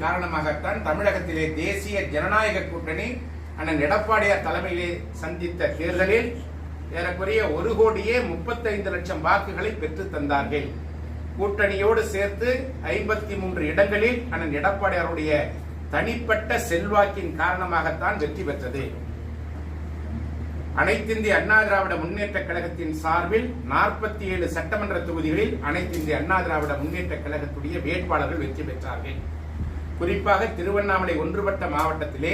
காரணமாகத்தான் தமிழகத்திலே தேசிய ஜனநாயக கூட்டணி அண்ணன் எடப்பாடியார் தலைமையிலே சந்தித்த தேர்தலில் ஏறக்குறைய 1,35,00,000 வாக்குகளை பெற்று தந்தார்கள். கூட்டணியோடு சேர்த்து 53 இடங்களில் அண்ணன் எடப்பாடியாருடைய தனிப்பட்ட செல்வாக்கின் காரணமாகத்தான் வெற்றி பெற்றது. அனைத்திந்திய அண்ணா திராவிட முன்னேற்ற கழகத்தின் சார்பில் 47 சட்டமன்ற தொகுதிகளில் அனைத்திந்திய அண்ணா திராவிட முன்னேற்ற கழகத்துடைய வேட்பாளர்கள் வெற்றி பெற்றார்கள். குறிப்பாக திருவண்ணாமலை ஒன்றுபட்ட மாவட்டத்திலே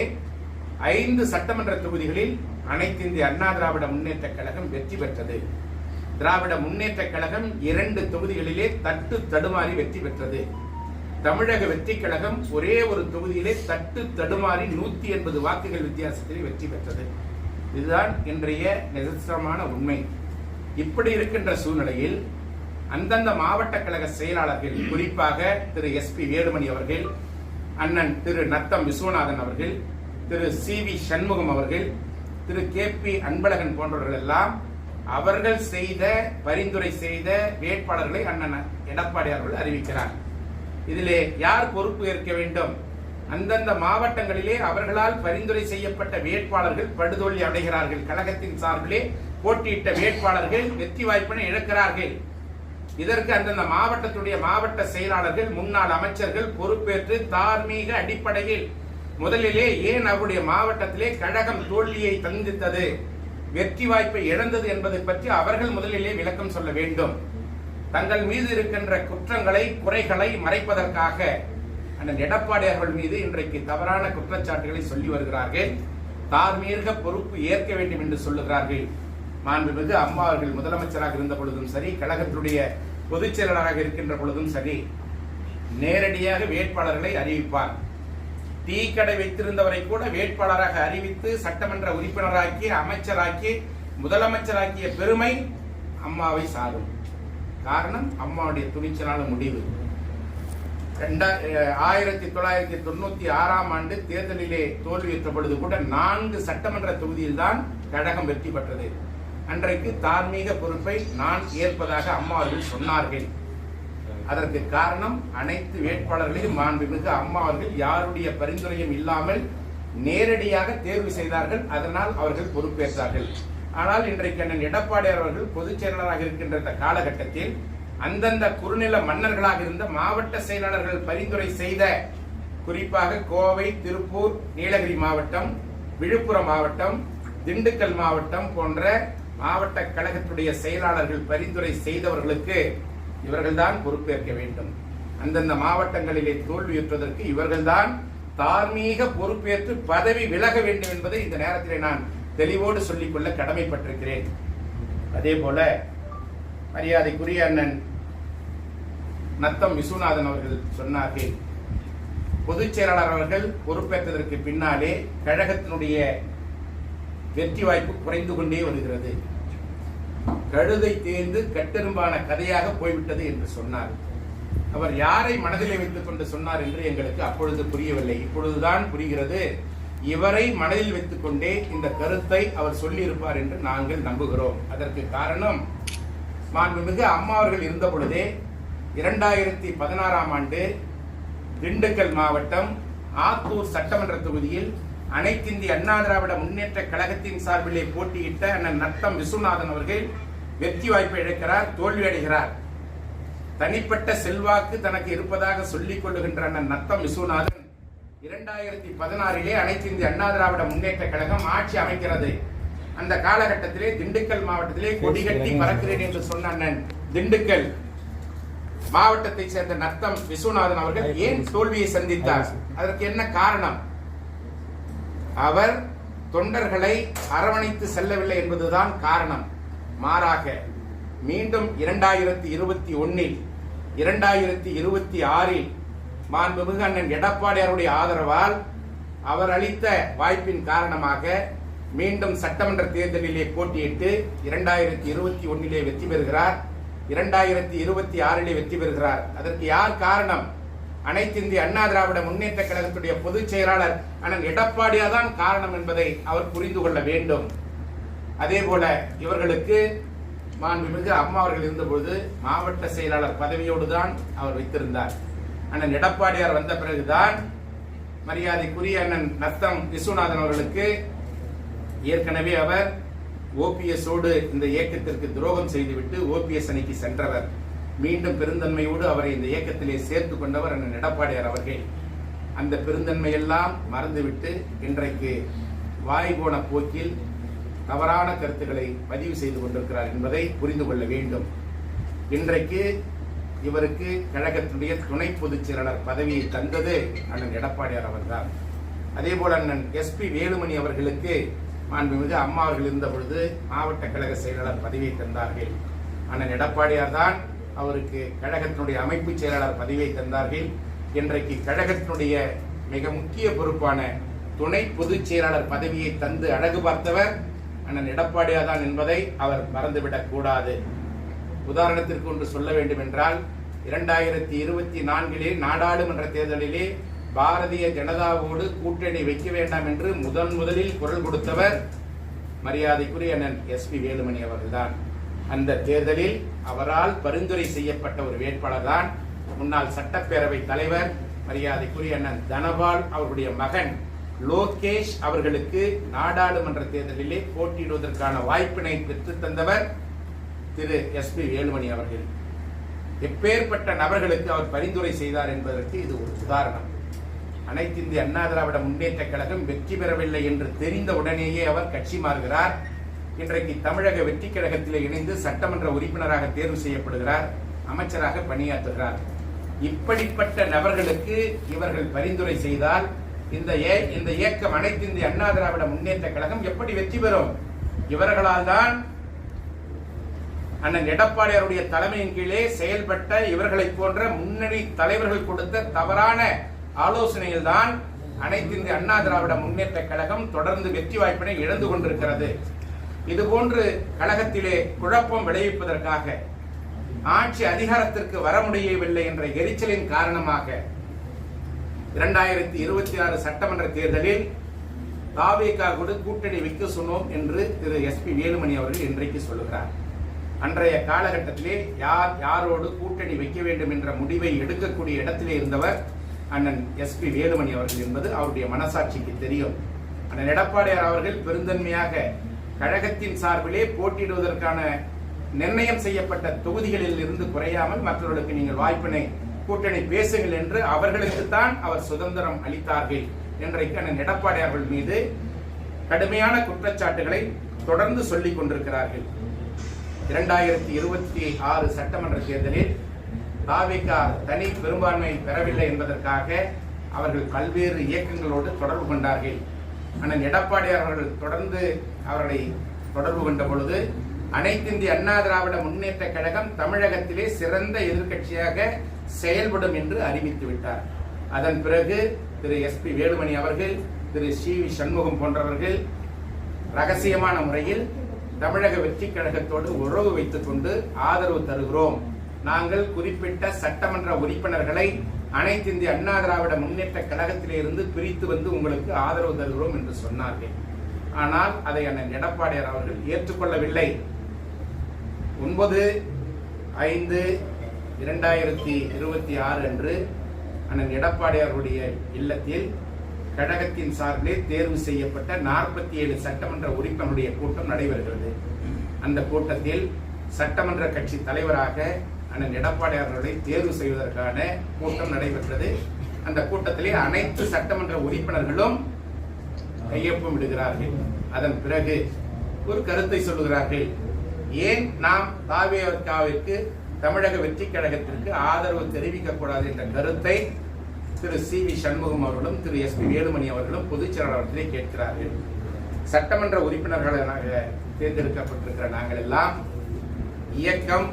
5 சட்டமன்ற தொகுதிகளில் அனைத்திந்திய அண்ணா திராவிட முன்னேற்ற கழகம் வெற்றி பெற்றது. திராவிட முன்னேற்ற கழகம் 2 தொகுதிகளிலே தட்டு தடுமாறி வெற்றி பெற்றது. தமிழக வெற்றி கழகம் ஒரே ஒரு தொகுதியிலே தட்டு தடுமாறி 180 வாக்குகள் வித்தியாசத்தில் வெற்றி பெற்றது. இதுதான் இன்றைய நிதர்சனமான உண்மை. இப்படி இருக்கின்ற சூழ்நிலையில் அந்தந்த மாவட்ட கழக செயலாளர்கள், குறிப்பாக திரு SP வேலுமணி அவர்கள், அண்ணன் திரு நத்தம் விஸ்வநாதன் அவர்கள், திரு CV சண்முகம் அவர்கள், திரு KP அன்பழகன் போன்றவர்கள் எல்லாம் அவர்கள் பரிந்துரை செய்த வேட்பாளர்களை அண்ணன் எடப்பாடி அவர்கள் அறிவிக்கிறார். இதிலே யார் பொறுப்பு ஏற்க வேண்டும்? அந்தந்த மாவட்டங்களிலே அவர்களால் பரிந்துரை செய்யப்பட்ட வேட்பாளர்கள் படுதோல்வி அடைகிறார்கள். கழகத்தின் சார்பிலே போட்டியிட்ட வேட்பாளர்கள் வெற்றி வாய்ப்பினை இழக்கிறார்கள். இதற்கு அந்தந்த மாவட்டத்துடைய மாவட்ட செயலாளர்கள், முன்னாள் அமைச்சர்கள் பொறுப்பேற்று தார்மீக அடிப்படையில் முதலிலே ஏன் அவருடைய மாவட்டத்திலே கழகம் தோல்வியை சந்தித்தது, வெற்றி வாய்ப்பை இழந்தது என்பதை பற்றி அவர்கள் முதலிலே விளக்கம் சொல்ல வேண்டும். தங்கள் மீது இருக்கின்ற குற்றங்களை, குறைகளை மறைப்பதற்காக அண்ணன் எடப்பாடி அவர்கள் மீது இன்றைக்கு தவறான குற்றச்சாட்டுகளை சொல்லி வருகிறார்கள். தார்மீக பொறுப்பு ஏற்க வேண்டும் என்று சொல்லுகிறார்கள். மாண்புமிகு அம்மா அவர்கள் முதலமைச்சராக இருந்த பொழுதும் சரி, கழகத்தினுடைய பொதுச் செயலாளராக இருக்கின்ற பொழுதும் சரி, நேரடியாக வேட்பாளர்களை அறிவிப்பார். டீ கடை வைத்திருந்தவரை கூட வேட்பாளராக அறிவித்து சட்டமன்ற உறுப்பினராக்கி, அமைச்சராக்கி, முதலமைச்சராக்கிய பெருமை அம்மாவை சாரும். காரணம் அம்மாவுடைய துணிச்சலான முடிவு. 1996ஆம் ஆண்டு தேர்தலிலே தோல்வியுற்ற பொழுது கூட 4 சட்டமன்ற தொகுதியில் தான் கழகம் வெற்றி பெற்றது. அன்றைக்கு தார்மீக பொறுப்பை நான் ஏற்பதாக அம்மா அவர்கள் சொன்னார்கள். அதற்கு காரணம் அனைத்து வேட்பாளர்களையும் மாண்புமிகு அம்மா அவர்கள் யாருடைய பரிந்துரையும் இல்லாமல் நேரடியாக தேர்வு செய்தார்கள். அதனால் அவர்கள் பொறுப்பேற்றார்கள். ஆனால் இன்றைக்கு அண்ணன் எடப்பாடி அவர்கள் பொதுச் செயலாளராக இருக்கின்ற இந்த காலகட்டத்தில் அந்தந்த குறுநில மன்னர்களாக இருந்த மாவட்ட செயலாளர்கள் பரிந்துரை செய்த, குறிப்பாக கோவை, திருப்பூர், நீலகிரி மாவட்டம், விழுப்புரம் மாவட்டம், திண்டுக்கல் மாவட்டம் போன்ற மாவட்ட கழகத்துடைய செயலாளர்கள் பரிந்துரை செய்தவர்களுக்கு இவர்கள்தான் பொறுப்பேற்க வேண்டும். அந்தந்த மாவட்டங்களிலே தோல்வியுற்றதற்கு இவர்கள்தான் தார்மீக பொறுப்பேற்று பதவி விலக வேண்டும் என்பதை இந்த நேரத்தில் நான் தெளிவோடு சொல்லிக்கொள்ள கடமைப்பட்டிருக்கிறேன். அதே போல மரியாதைக்குரிய அண்ணன் நத்தம் விஸ்வநாதன் அவர்கள் சொன்னார்கள், பொதுச் செயலாளர் அவர்கள் பொறுப்பேற்றதற்கு பின்னாலே கழகத்தினுடைய வெற்றி வாய்ப்பு குறைந்து கொண்டே வருகிறது, கழுதை தேர்ந்து கட்டெரும்பான கதையாக போய்விட்டது என்று சொன்னார். அவர் யாரை மனதிலே வைத்துக் கொண்டு சொன்னார் என்று எங்களுக்கு அப்பொழுது புரியவில்லை. இப்பொழுதுதான் புரிகிறது. இவரை மனதில் வைத்துக் கொண்டே இந்த கருத்தை அவர் சொல்லியிருப்பார் என்று நாங்கள் நம்புகிறோம். அதற்கு காரணம், மாண்புமிகு அம்மா அவர்கள் இருந்த பொழுதே 2016ஆம் ஆண்டு திண்டுக்கல் மாவட்டம் ஆத்தூர் சட்டமன்ற தொகுதியில் அனைத்திந்திய அண்ணா திராவிட முன்னேற்ற கழகத்தின் சார்பிலே போட்டியிட்ட அண்ணன் நத்தம் விஸ்வநாதன் அவர்கள் வெற்றி வாய்ப்பை இழக்கிறார், தோல்வி அடைகிறார். தனிப்பட்ட செல்வாக்கு தனக்கு இருப்பதாக சொல்லிக் கொள்ளுகின்ற அண்ணன் நத்தம் விஸ்வநாதன் 2016 அனைத்திந்திய அண்ணா திராவிட முன்னேற்ற கழகம் ஆட்சி அமைக்கிறது. அந்த காலகட்டத்திலே திண்டுக்கல் மாவட்டத்திலே கொடிகட்டி பறக்கிறேன் என்று சொன்ன அண்ணன் திண்டுக்கல் மாவட்டத்தை சேர்ந்த நத்தம் விஸ்வநாதன் அவர்கள் ஏன் தோல்வியை சந்தித்தார்? அதற்கு என்ன காரணம்? அவர் தொண்டர்களை அரவணைத்து செல்லவில்லை என்பதுதான் காரணம். மாறாக மீண்டும் 2021 2026 மாண்புமிகு அண்ணன் எடப்பாடியாருடைய ஆதரவால் அவர் அளித்த வாய்ப்பின் காரணமாக மீண்டும் சட்டமன்ற தேர்தலிலே போட்டியிட்டு 2021 வெற்றி பெறுகிறார், 2026 வெற்றி பெறுகிறார். அதற்கு யார் காரணம்? அனைத்திந்திய அண்ணா திராவிட முன்னேற்ற கழகத்துடைய பொதுச் செயலாளர் அண்ணன் எடப்பாடியார் தான் காரணம் என்பதை அவர் புரிந்து கொள்ள வேண்டும். அதே போல இவர்களுக்கு மாண்புமிகு அம்மா அவர்கள் இருந்தபோது மாவட்ட செயலாளர் பதவியோடு தான் அவர் வைத்திருந்தார். அண்ணன் எடப்பாடியார் வந்த பிறகுதான் மரியாதைக்குரிய அண்ணன் நத்தம் விஸ்வநாதன் அவர்களுக்கு ஏற்கனவே அவர் ஓபிஎஸோடு இந்த இயக்கத்திற்கு துரோகம் செய்துவிட்டு ஓபிஎஸ் அணிக்கு சென்றவர். மீண்டும் பெருந்தன்மையோடு அவரை இந்த இயக்கத்திலே சேர்த்து கொண்டவர் அண்ணன் எடப்பாடியார் அவர்கள். அந்த பெருந்தன்மையெல்லாம் மறந்துவிட்டு இன்றைக்கு வாய் போன போக்கில் தவறான கருத்துக்களை பதிவு செய்து கொண்டிருக்கிறார் என்பதை புரிந்து கொள்ள வேண்டும். இன்றைக்கு இவருக்கு கழகத்தினுடைய துணை பொதுச் செயலாளர் பதவியை தந்தது அண்ணன் எடப்பாடியார் அவர்தான். அதே போல அண்ணன் SP வேலுமணி அவர்களுக்கு மாண்புமிகு அம்மா அவர்கள் இருந்த பொழுது மாவட்ட கழக செயலாளர் பதவியை தந்தார்கள். அண்ணன் எடப்பாடியார் தான் அவருக்கு கழகத்தினுடைய அமைப்பு செயலாளர் பதவியை தந்தார்கள். இன்றைக்கு கழகத்தினுடைய மிக முக்கிய பொறுப்பான துணை பொதுச் செயலாளர் பதவியை தந்து அழகு பார்த்தவர் அண்ணன் எடப்பாடியார் தான் என்பதை அவர் மறந்துவிடக் கூடாது. உதாரணத்திற்கு ஒன்று சொல்ல வேண்டும் என்றால் 2024 நாடாளுமன்ற தேர்தலிலே பாரதிய ஜனதாவோடு கூட்டணி வைக்க வேண்டாம் என்று முதலில் குரல் கொடுத்தவர் மரியாதைக்குரிய அண்ணன் SP வேலுமணி அவர்கள்தான். அந்த தேர்தலில் அவரால் பரிந்துரை செய்யப்பட்ட ஒரு வேட்பாளர் தான் முன்னாள் சட்டப்பேரவை தலைவர் மரியாதைக்குரிய அண்ணன் தனபால் அவர்களுடைய மகன் லோகேஷ் அவர்களுக்கு நாடாளுமன்ற தேர்தலிலே போட்டியிடுவதற்கான வாய்ப்பினை பெற்று தந்தவர் திரு SP வேலுமணி அவர்கள். எப்பேற்பட்ட நபர்களுக்கு அவர் பரிந்துரை செய்தார் என்பதற்கு இது ஒரு உதாரணம். அனைத்து இந்திய அண்ணா திராவிட முன்னேற்ற கழகம் வெற்றி பெறவில்லை என்று தெரிந்த உடனேயே அவர் கட்சி மாறுகிறார். இன்றைக்கு தமிழக வெற்றி கழகத்திலே இணைந்து சட்டமன்ற உறுப்பினராக தேர்வு செய்யப்படுகிறார், அமைச்சராக பணியாற்றுகிறார். இப்படிப்பட்ட நபர்களுக்கு இவர்கள் பரிந்துரை செய்தால் இந்த இயக்கம் அனைத்து இந்திய அண்ணா திராவிட முன்னேற்ற கழகம் எப்படி வெற்றி பெறும்? இவர்களால் தான் அண்ணன் எடப்பாடியாருடைய தலைமையின் கீழே செயல்பட்ட இவர்களை போன்ற முன்னணி தலைவர்கள் கொடுத்த தவறான ஆலோசனையில் தான் அனைத்து இந்திய அண்ணா திராவிட முன்னேற்ற கழகம் தொடர்ந்து வெற்றி வாய்ப்பினை இழந்து கொண்டிருக்கிறது. இதுபோன்று கழகத்திலே குழப்பம் விளைவிப்பதற்காக ஆட்சி அதிகாரத்திற்கு வர முடியவில்லை என்ற எரிச்சலின் காரணமாக 2026 சட்டமன்ற தேர்தலில் தாவேகாவோடு கூட்டணி வைக்க சொன்னோம் என்று திரு SP வேலுமணி அவர்கள் இன்றைக்கு சொல்லுகிறார். அன்றைய காலகட்டத்திலே யாரோடு கூட்டணி வைக்க வேண்டும் என்ற முடிவை எடுக்கக்கூடிய இடத்திலே இருந்தவர் அண்ணன் SP வேலுமணி அவர்கள் என்பது அவருடைய மனசாட்சிக்கு தெரியும். அண்ணன் எடப்பாடியார் அவர்கள் பெருந்தன்மையாக கழகத்தின் சார்பிலே போட்டியிடுவதற்கான நிர்ணயம் செய்யப்பட்ட தொகுதிகளில் இருந்து குறையாமல் மற்றவர்களுக்கு நீங்கள் வாய்ப்பினை கூட்டணி பேசுங்கள் என்று அவர்களுக்குத்தான் அவர் சுதந்திரம் அளித்தார்கள். இன்றைக்கு அண்ணன் எடப்பாடியார்கள் மீது கடுமையான குற்றச்சாட்டுகளை தொடர்ந்து சொல்லிக் கொண்டிருக்கிறார்கள். 2026 சட்டமன்ற தேர்தலில் தாவேகா தனி பெரும்பான்மை பெறவில்லை என்பதற்காக அவர்கள் பல்வேறு இயக்கங்களோடு தொடர்பு கொண்டார்கள். அண்ணன் எடப்பாடியார் அவர்கள் தொடர்ந்து அவர்களை தொடர்பு கொண்ட பொழுது அனைத்து இந்திய அண்ணா திராவிட முன்னேற்ற கழகம் தமிழகத்திலே சிறந்த எதிர்க்கட்சியாக செயல்படும் என்று அறிவித்து விட்டார். அதன் பிறகு திரு SP வேலுமணி அவர்கள், திரு CV சண்முகம் போன்றவர்கள் ரகசியமான முறையில் தமிழக வெற்றி கழகத்தோடு உறவு வைத்துக் கொண்டு ஆதரவு தருகிறோம், நாங்கள் குறிப்பிட்ட சட்டமன்ற உறுப்பினர்களை அனைத்து இந்திய அண்ணா திராவிட முன்னேற்ற கழகத்திலே இருந்து பிரித்து வந்து உங்களுக்கு ஆதரவு தருகிறோம் என்று சொன்னார்கள். ஆனால் அதை அண்ணன் எடப்பாடியார் அவர்கள் ஏற்றுக்கொள்ளவில்லை. 9/5/2026 அன்று அண்ணன் எடப்பாடியாருடைய இல்லத்தில் கழகத்தின் சார்பிலே தேர்வு செய்யப்பட்ட 47 சட்டமன்ற உறுப்பினருடைய கூட்டம் நடைபெறுகிறது. அந்த கூட்டத்தில் சட்டமன்ற கட்சி தலைவராக அண்ணன் எடப்பாடியார் அவர்களை தேர்வு செய்வதற்கான கூட்டம் நடைபெற்றது. அந்த கூட்டத்திலே அனைத்து சட்டமன்ற உறுப்பினர்களும் கையொப்பம் விடுகிறார்கள். அதன் பிறகு ஒரு கருத்தை சொல்லுகிறார்கள். ஏன் நாம் தாவேகாவிற்கு தமிழக வெற்றி கழகத்திற்கு ஆதரவு தெரிவிக்க கூடாது என்ற கருத்தை திரு CV சண்முகம் அவர்களும் திரு SP வேலுமணி அவர்களும் பொதுச் செயலாளர்களே கேட்கிறார்கள். சட்டமன்ற உறுப்பினர்களாக தேர்ந்தெடுக்கப்பட்டிருக்கிற நாங்கள் எல்லாம் இயக்கம்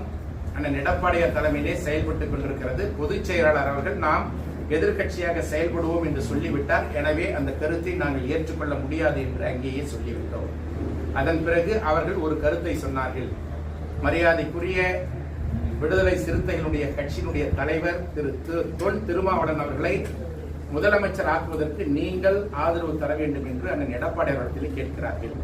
அண்ணன் எடப்பாடியார் தலைமையிலே செயல்பட்டுக் கொண்டிருக்கிறது. பொதுச் செயலாளர் அவர்கள் நாம் எதிர்கட்சியாக செயல்படுவோம் என்று சொல்லிவிட்டார். எனவே அந்த கருத்தை நாங்கள் ஏற்றுக்கொள்ள முடியாது என்று அங்கேயே சொல்லிவிட்டோம். அதன் பிறகு அவர்கள் ஒரு கருத்தை சொன்னார்கள். மரியாதைக்குரிய விடுதலை சிறுத்தைகளுடைய கட்சியினுடைய தலைவர் திரு தொல் திருமாவளவன் அவர்களை முதலமைச்சர் ஆக்குவதற்கு நீங்கள் ஆதரவு தர வேண்டும் என்று அண்ணன் எடப்பாடி அவர்களிடத்தில் கேட்கிறார்கள்.